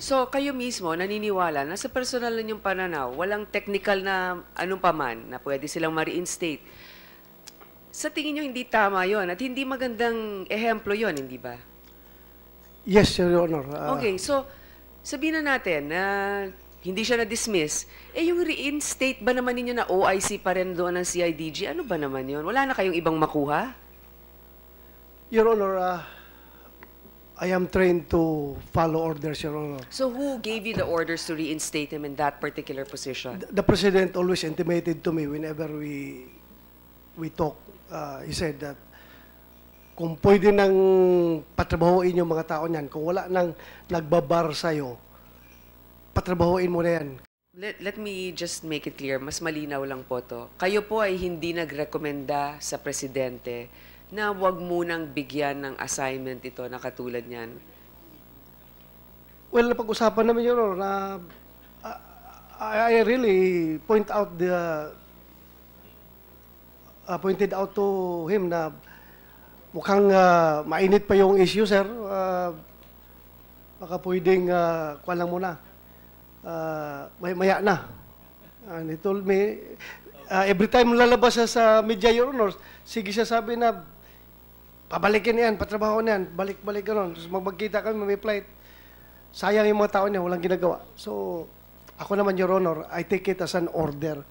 So, kayo mismo naniniwala na sa personal ninyong pananaw, walang technical na anong paman na pwede silang ma-reinstate. Sa tingin nyo, hindi tama yon at hindi magandang ehemplo yon, hindi ba? Yes, Your Honor. Okay, so sabihin na natin na hindi siya na-dismiss. Eh, yung reinstate ba naman ninyo na OIC pa rin doon ng CIDG? Ano ba naman yon? Wala na kayong ibang makuha? Your Honor, I am trained to follow orders, Your Honor. So, who gave you the orders to reinstate him in that particular position? The President always intimated to me whenever we talk. He said that kung pwede nang patrabahuin yung mga tao niyan, kung wala nang nagbabar sa'yo, patrabahuin mo na yan. Let me just make it clear, mas malinaw lang po to. Kayo po ay hindi nagrekomenda sa presidente na wag munang bigyan ng assignment ito na katulad niyan. Well, napag-usapan namin, Your Honor, na I really pointed out to him na mukhang mainit pa yung issue, sir. Baka pwedeng kuha lang muna. Maya na. And he told me, every time lalabas siya sa media, Your Honor, sige siya sabi na, pabalikin yan, patrabaho na yan, balik-balik gano'n. Tapos magkita kami, may flight. Sayang yung mga tao niya, walang ginagawa. So, ako naman, Your Honor, I take it as an order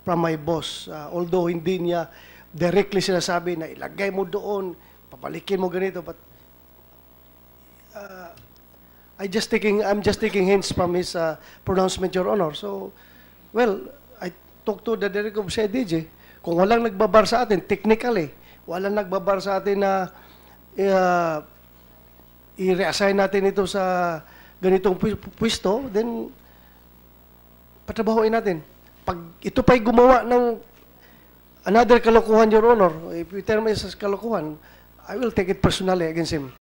from my boss. Although hindi niya directly sinasabi na ilagay mo doon, papalikin mo ganito, but I'm just taking hints from his pronouncement, Your Honor. So, well, I talked to the director of CIDG. Kung walang nagbabar sa atin, technically, walang nagbabar sa atin na i-reassign natin ito sa ganitong pwesto, then patrabahoin natin. Pag ito pa'y gumawa ng another kalokohan, Your Honor, if you tell me sa kalokohan, I will take it personally against him.